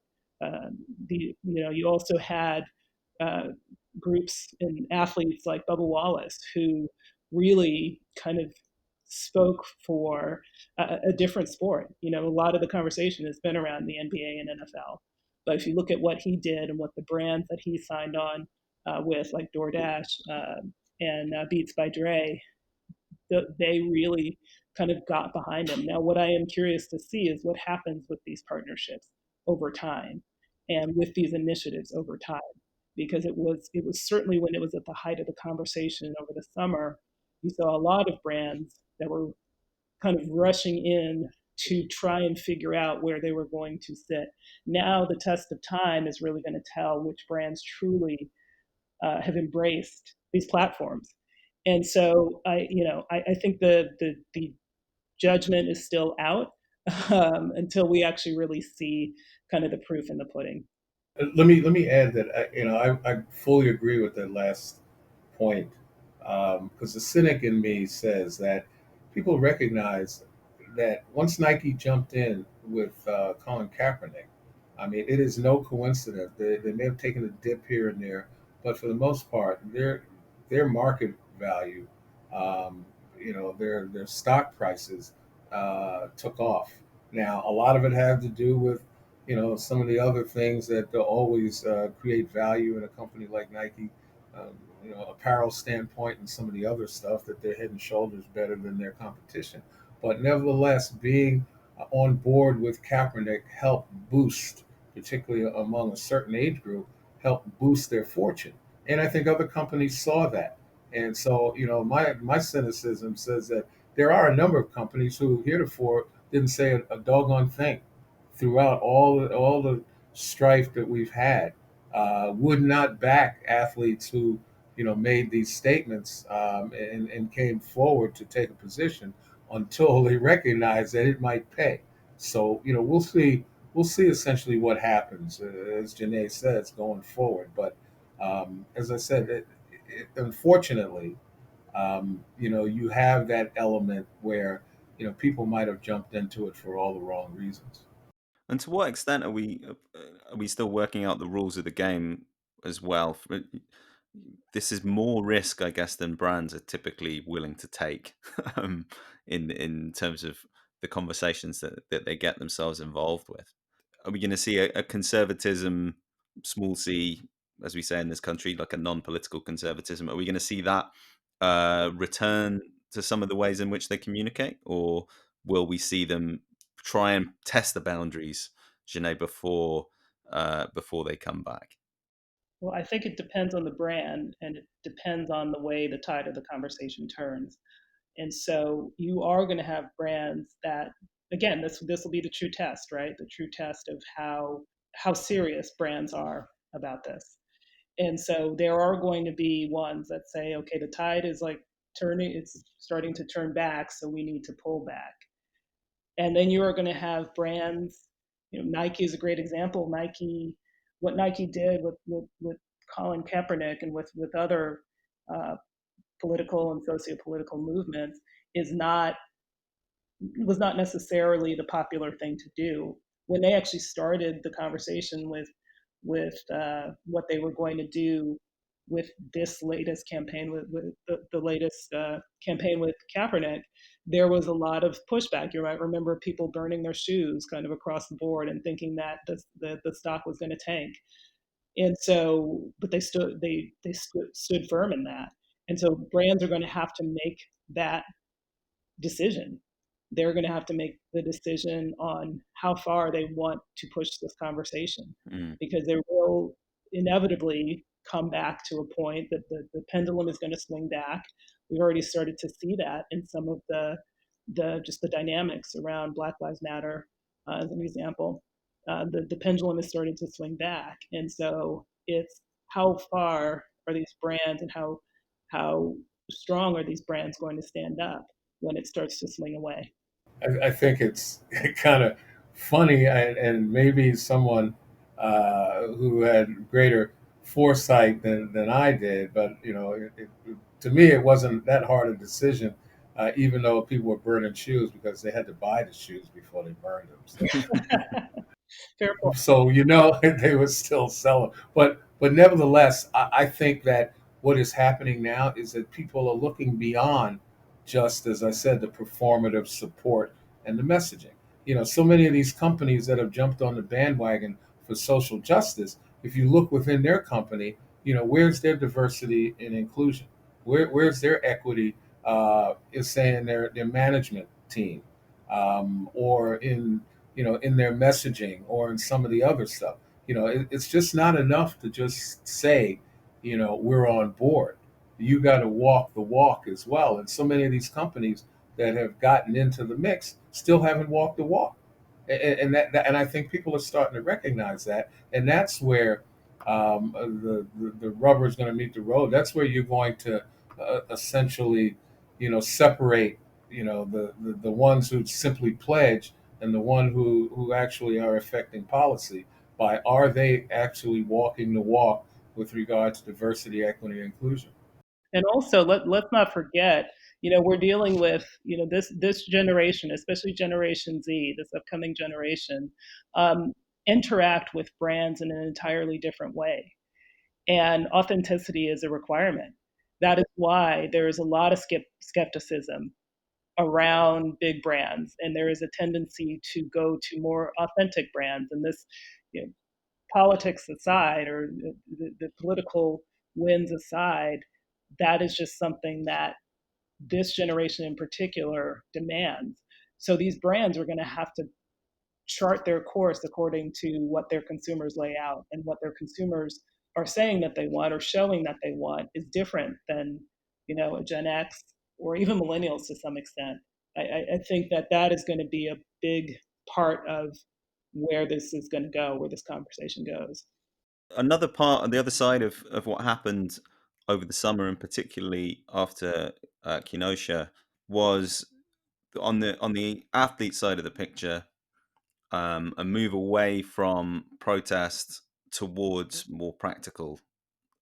You also had uh, groups and athletes like Bubba Wallace who really kind of spoke for a different sport. A lot of the conversation has been around the NBA and NFL, but if you look at what he did and what the brands that he signed on with, like DoorDash and Beats by Dre, they really kind of got behind him. Now, what I am curious to see is what happens with these partnerships over time and with these initiatives over time, because it was certainly when it was at the height of the conversation over the summer, you saw a lot of brands that were kind of rushing in to try and figure out where they were going to sit. Now, the test of time is really going to tell which brands truly have embraced these platforms. And so I think the judgment is still out until we actually really see kind of the proof in the pudding. Let me add that I fully agree with that last point, because the cynic in me says that people recognize that once Nike jumped in with Colin Kaepernick, I mean, it is no coincidence. They may have taken a dip here and there, but for the most part, their market value, their stock prices took off. Now, a lot of it had to do with some of the other things that always create value in a company like Nike, um, apparel standpoint and some of the other stuff, that they're head and shoulders better than their competition. But nevertheless, being on board with Kaepernick helped boost, particularly among a certain age group, helped boost their fortune. And I think other companies saw that. And so, my cynicism says that there are a number of companies who heretofore didn't say a doggone thing throughout all the strife that we've had, would not back athletes who made these statements, and came forward to take a position until they recognize that it might pay. So we'll see essentially what happens, as Jene says, going forward. But as I said, unfortunately, you have that element where people might have jumped into it for all the wrong reasons. And to what extent are we still working out the rules of the game as well? This is more risk, I guess, than brands are typically willing to take, in terms of the conversations that they get themselves involved with. Are we going to see a conservatism, small c, as we say in this country, like a non-political conservatism? Are we going to see that return to some of the ways in which they communicate, or will we see them try and test the boundaries, Jene, before they come back? Well, I think it depends on the brand and it depends on the way the tide of the conversation turns. And so you are going to have brands that, again, this will be the true test, right? The true test of how serious brands are about this. And so there are going to be ones that say, okay, the tide is like turning, it's starting to turn back, so we need to pull back. And then you are going to have brands, Nike is a great example. What Nike did with Colin Kaepernick and with other uh, political and socio-political movements is not was not necessarily the popular thing to do. When they actually started the conversation with what they were going to do with this latest campaign, with the latest campaign with Kaepernick, there was a lot of pushback. You might remember people burning their shoes kind of across the board and thinking that the stock was going to tank. And so, but they stood firm in that. And so brands are going to have to make that decision. They're going to have to make the decision on how far they want to push this conversation, because there will inevitably come back to a point that the pendulum is going to swing back. We've already started to see that in some of the just the dynamics around Black Lives Matter, as an example. The pendulum is starting to swing back, and so it's how far are these brands, and how strong are these brands going to stand up when it starts to swing away. I think it's kind of funny, and maybe someone who had greater foresight than I did, but to me, it wasn't that hard a decision, even though people were burning shoes because they had to buy the shoes before they burned them. Fair point. So they would still sell them. But nevertheless, I think that what is happening now is that people are looking beyond just, as I said, the performative support and the messaging. So many of these companies that have jumped on the bandwagon for social justice, if you look within their company, where's their diversity and inclusion? Where's their equity, is saying their management team, or in their messaging, or in some of the other stuff. It's just not enough to just say, we're on board. You got to walk the walk as well. And so many of these companies that have gotten into the mix still haven't walked the walk. And I think people are starting to recognize that. And that's where the rubber is going to meet the road. That's where you're going to essentially, separate, the ones who simply pledge and the one who actually are affecting policy by, are they actually walking the walk with regard to diversity, equity, and inclusion? And also, let's not forget, we're dealing with, this generation, especially Generation Z, this upcoming generation, interact with brands in an entirely different way. And authenticity is a requirement. That is why there is a lot of skepticism around big brands, and there is a tendency to go to more authentic brands. And this, politics aside, or the political wins aside, that is just something that this generation in particular demands. So these brands are going to have to chart their course according to what their consumers lay out, and what their consumers are saying that they want or showing that they want is different than, a Gen X or even millennials to some extent. I think that is going to be a big part of where this is going to go, where this conversation goes. Another part on the other side of what happened over the summer, and particularly after Kenosha, was on the athlete side of the picture, a move away from protest towards more practical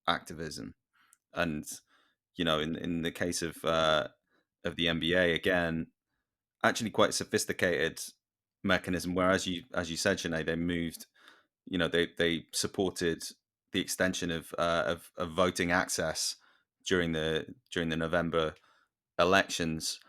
activism. And in the case of the NBA, again, actually quite sophisticated mechanism where, as you said, Jene, they moved, they supported the extension of voting access during the November elections.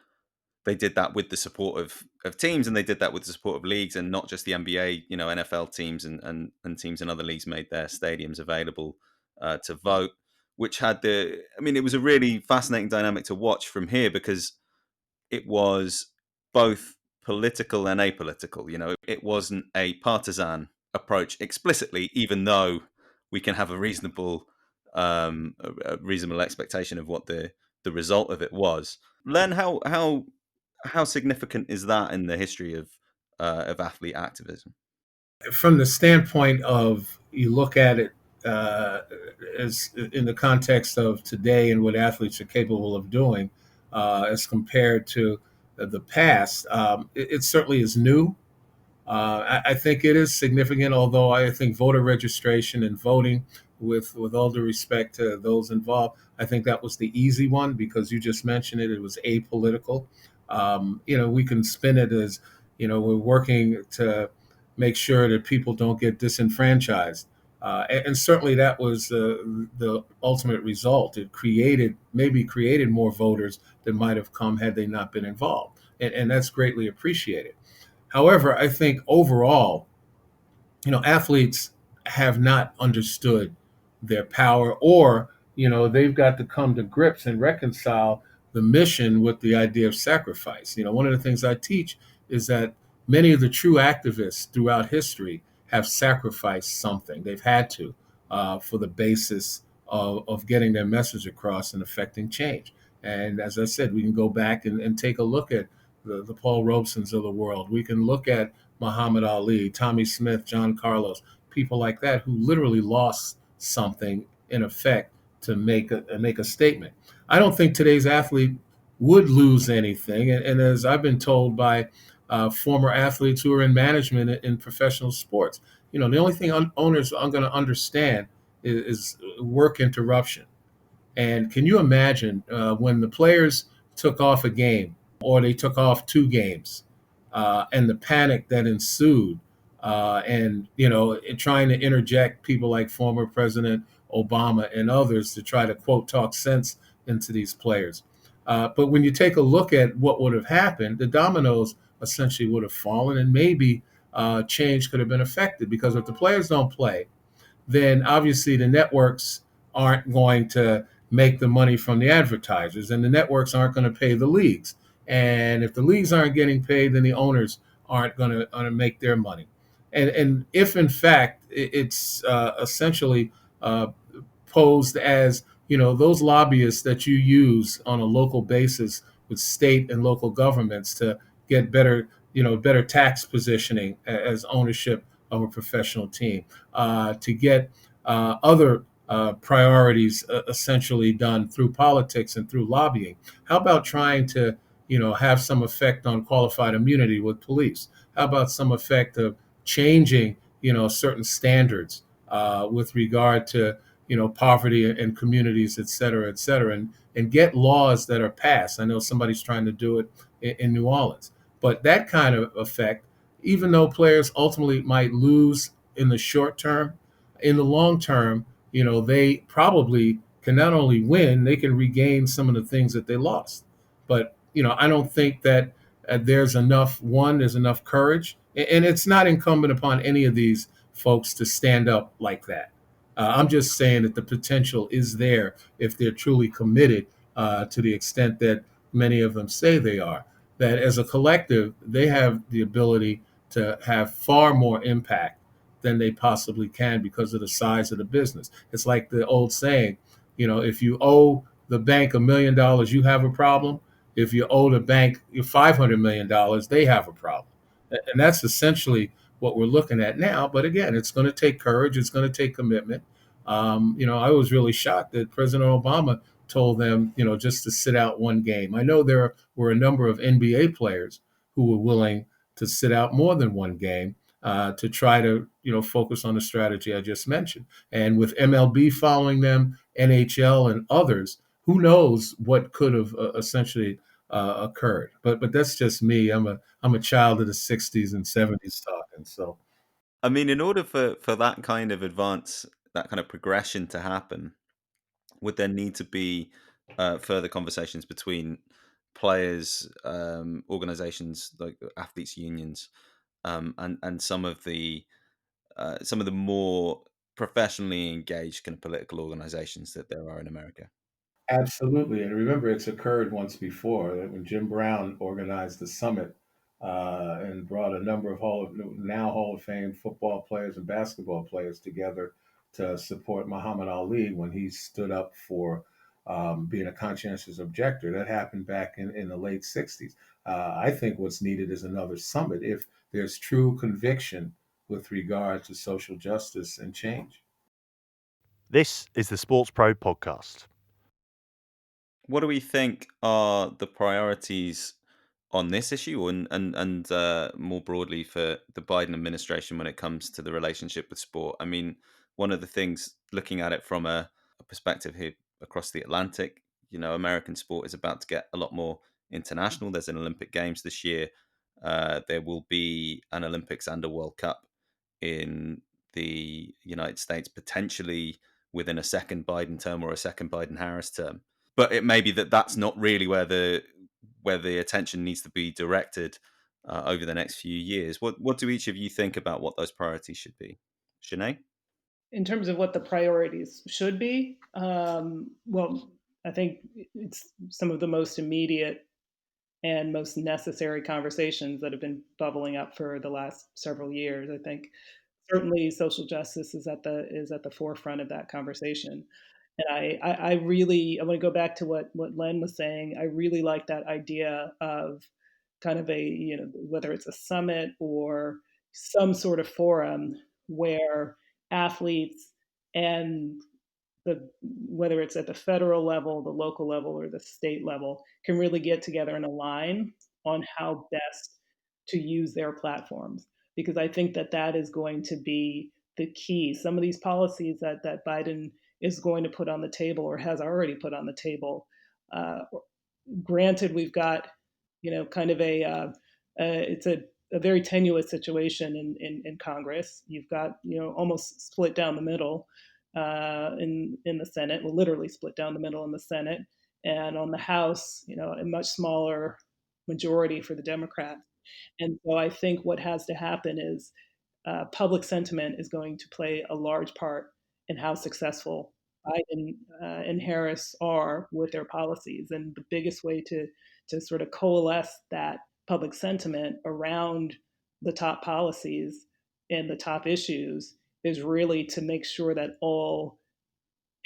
They did that with the support of teams, and they did that with the support of leagues, and not just the NBA. NFL teams and teams in other leagues made their stadiums available to vote, which had it was a really fascinating dynamic to watch from here, because it was both political and apolitical. It wasn't a partisan approach explicitly, even though we can have a reasonable expectation of what the result of it was. Len, how significant is that in the history of athlete activism? From the standpoint of, you look at it as in the context of today and what athletes are capable of doing, as compared to the past, it certainly is new. I think it is significant, although I think voter registration and voting, with all due respect to those involved, I think that was the easy one, because you just mentioned it was apolitical. We can spin it as, we're working to make sure that people don't get disenfranchised. And certainly that was the ultimate result. It maybe created more voters than might have come had they not been involved. And that's greatly appreciated. However, I think overall, athletes have not understood their power, or, they've got to come to grips and reconcile the mission with the idea of sacrifice. One of the things I teach is that many of the true activists throughout history have sacrificed something. They've had to for the basis of getting their message across and affecting change. And as I said, we can go back and take a look at the Paul Robesons of the world. We can look at Muhammad Ali, Tommy Smith, John Carlos, people like that who literally lost something in effect to make a statement. I don't think today's athlete would lose anything. And as I've been told by former athletes who are in management in professional sports, the only thing owners are going to understand is work interruption. And can you imagine when the players took off a game or they took off two games and the panic that ensued and, trying to interject people like former President Obama and others to try to, quote, talk sense into these players. But when you take a look at what would have happened, the dominoes essentially would have fallen and maybe change could have been affected because if the players don't play, then obviously the networks aren't going to make the money from the advertisers and the networks aren't going to pay the leagues. And if the leagues aren't getting paid, then the owners aren't going to make their money. And if in fact it's essentially posed as, those lobbyists that you use on a local basis with state and local governments to get better tax positioning as ownership of a professional team, to get other priorities essentially done through politics and through lobbying. How about trying to, have some effect on qualified immunity with police? How about some effect of changing, certain standards with regard to, poverty and communities, et cetera, and get laws that are passed. I know somebody's trying to do it in New Orleans, but that kind of effect, even though players ultimately might lose in the short term, in the long term, they probably can not only win, they can regain some of the things that they lost. But, I don't think that there's enough courage. And it's not incumbent upon any of these folks to stand up like that. I'm just saying that the potential is there if they're truly committed to the extent that many of them say they are. That as a collective, they have the ability to have far more impact than they possibly can because of the size of the business. It's like the old saying, if you owe the bank $1 million, you have a problem. If you owe the bank $500 million, they have a problem. And that's essentially what we're looking at now. But again, it's going to take courage. It's going to take commitment. I was really shocked that President Obama told them, just to sit out one game. I know there were a number of NBA players who were willing to sit out more than one game to try to, focus on the strategy I just mentioned. And with MLB following them, NHL and others, who knows what could have essentially occurred. But that's just me. I'm a child of the 60s and 70s talking. So, I mean, in order for that kind of advance, that kind of progression to happen, would there need to be further conversations between players, organizations like athletes unions, and some of the more professionally engaged kind of political organizations that there are in America? absolutely. And remember, it's occurred once before when Jim Brown organized the summit and brought a number of Hall of Fame football players and basketball players together to support Muhammad Ali when he stood up for being a conscientious objector. That happened back in the late 60s. I think what's needed is another summit if there's true conviction with regard to social justice and change. This is the SportsPro Podcast. What do we think are the priorities on this issue and more broadly for the Biden administration when it comes to the relationship with sport? I mean, one of the things, looking at it from a perspective here across the Atlantic, American sport is about to get a lot more international. There's an Olympic Games this year. There will be an Olympics and a World Cup in the United States, potentially within a second Biden term or a second Biden Harris term. But it may be that that's not really where the attention needs to be directed over the next few years. What do each of you think about what those priorities should be? Jene? In terms of what the priorities should be, well, I think it's some of the most immediate and most necessary conversations that have been bubbling up for the last several years. I think certainly social justice is at the forefront of that conversation. And I really I want to go back to what Len was saying. I really like that idea of kind of a, whether it's a summit or some sort of forum where athletes and whether it's at the federal level, the local level, or the state level, can really get together and align on how best to use their platforms. Because I think that is going to be the key. Some of these policies that Biden is going to put on the table or has already put on the table. Uh, Granted, we've got, kind of it's a very tenuous situation in Congress. You've got, almost split down the middle in the Senate, well, literally split down the middle in the Senate, and on the House, a much smaller majority for the Democrats. And so I think what has to happen is public sentiment is going to play a large part in how successful Biden and Harris are with their policies. And the biggest way to sort of coalesce that public sentiment around the top policies and the top issues is really to make sure that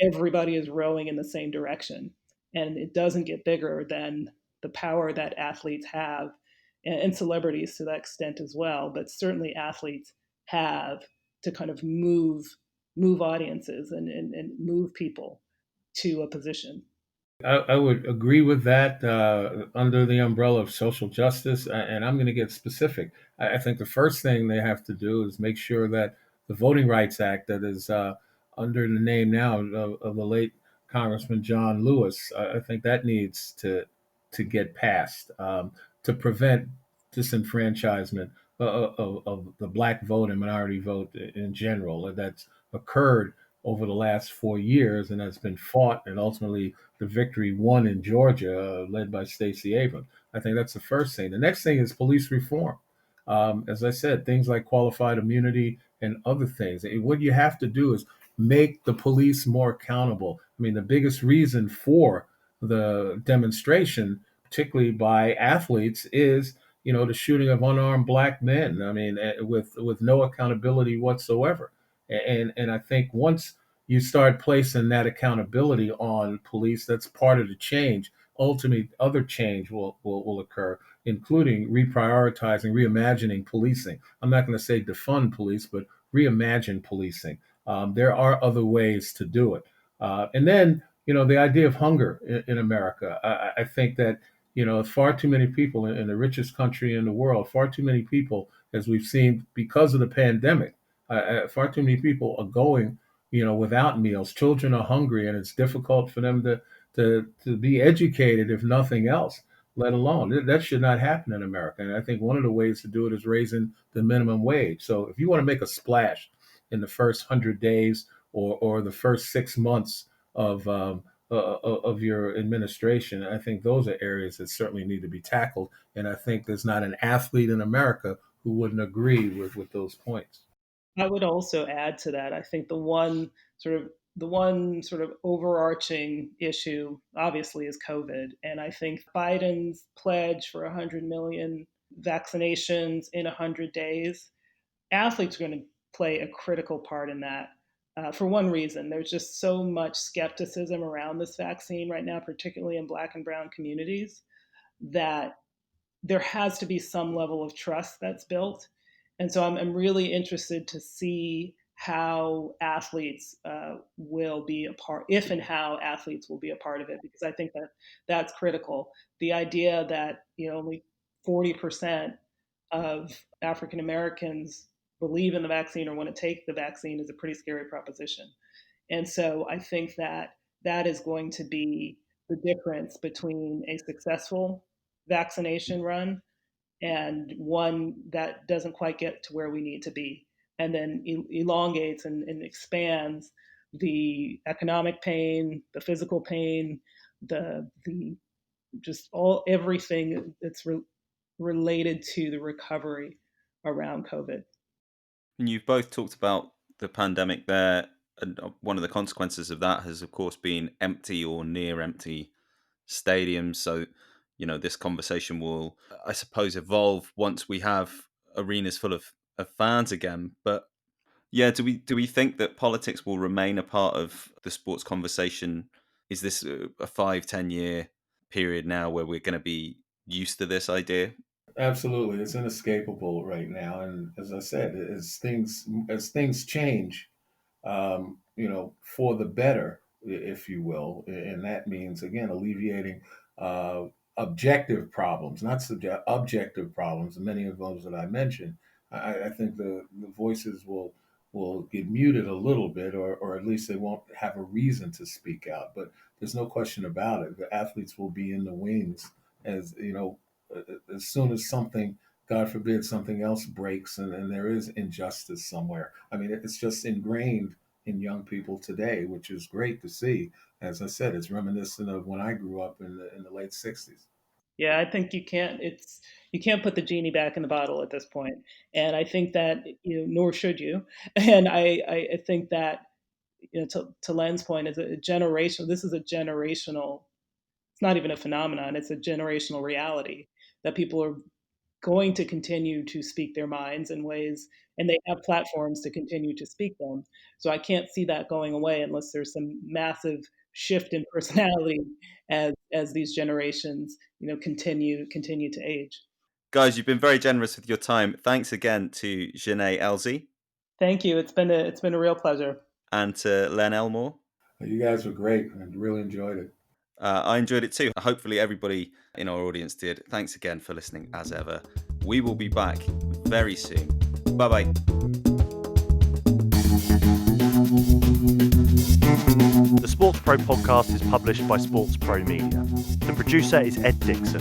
everybody is rowing in the same direction, and it doesn't get bigger than the power that athletes have, and celebrities to that extent as well, but certainly athletes have to kind of move audiences and move people to a position. I would agree with that under the umbrella of social justice. And I'm going to get specific. I think the first thing they have to do is make sure that the Voting Rights Act, that is under the name now of the late Congressman John Lewis, I think that needs to get passed to prevent disenfranchisement of the black vote and minority vote in general that's occurred over the last 4 years and has been fought, and ultimately the victory won in Georgia, led by Stacey Abrams. I think that's the first thing. The next thing is police reform. As I said, things like qualified immunity and other things. What you have to do is make the police more accountable. I mean, the biggest reason for the demonstration, particularly by athletes, is the shooting of unarmed black men. I mean, with no accountability whatsoever. And I think once you start placing that accountability on police, that's part of the change. Ultimately, other change will occur, including reprioritizing, reimagining policing. I'm not going to say defund police, but reimagine policing. There are other ways to do it. And then, the idea of hunger in America. I think that, far too many people in the richest country in the world, far too many people, as we've seen because of the pandemic, far too many people are going, without meals. Children are hungry, and it's difficult for them to be educated, if nothing else, let alone. That should not happen in America. And I think one of the ways to do it is raising the minimum wage. So if you want to make a splash in the first 100 days or the first 6 months of your administration, I think those are areas that certainly need to be tackled. And I think there's not an athlete in America who wouldn't agree with those points. I would also add to that. I think the one sort of overarching issue obviously is COVID. And I think Biden's pledge for 100 million vaccinations in 100 days, athletes are going to play a critical part in that. For one reason, there's just so much skepticism around this vaccine right now, particularly in Black and Brown communities, that there has to be some level of trust that's built. And so I'm really interested to see how athletes will be a part, if and how athletes will be a part of it, because I think that's critical. The idea that only 40% of African Americans believe in the vaccine or want to take the vaccine is a pretty scary proposition. And so I think that is going to be the difference between a successful vaccination run and one that doesn't quite get to where we need to be, and then elongates and expands the economic pain, the physical pain, the just everything that's related to the recovery around COVID. And you've both talked about the pandemic there. And one of the consequences of that has, of course, been empty or near empty stadiums. So, this conversation will, I suppose, evolve once we have arenas full of fans again. But yeah, do we think that politics will remain a part of the sports conversation? Is this a 5-10 year period now where we're going to be used to this idea? Absolutely, it's inescapable right now. And as I said, as things change, for the better, if you will. And that means, again, alleviating uh, objective problems, not objective problems. And many of those that I mentioned, I think the voices will get muted a little bit, or at least they won't have a reason to speak out. But there's no question about it. The athletes will be in the wings as, as soon as something, God forbid, something else breaks and there is injustice somewhere. I mean, it's just ingrained in young people today, which is great to see. As I said, it's reminiscent of when I grew up in the late '60s. Yeah, I think you can't put the genie back in the bottle at this point. And I think that, nor should you. And I think that, to Len's point, is a generation. This is a generational. It's not even a phenomenon. It's a generational reality that people are going to continue to speak their minds in ways, and they have platforms to continue to speak them. So I can't see that going away unless there's some massive shift in personality as these generations, continue to age. Guys, you've been very generous with your time. Thanks again to Jene Elzie Thank you. It's been a real pleasure. and to Len Elmore. You guys were great. I really enjoyed it. I enjoyed it too. Hopefully everybody in our audience did. Thanks again for listening as ever. We will be back very soon. Bye-bye. The SportsPro podcast is published by SportsPro Media. The producer is Ed Dixon.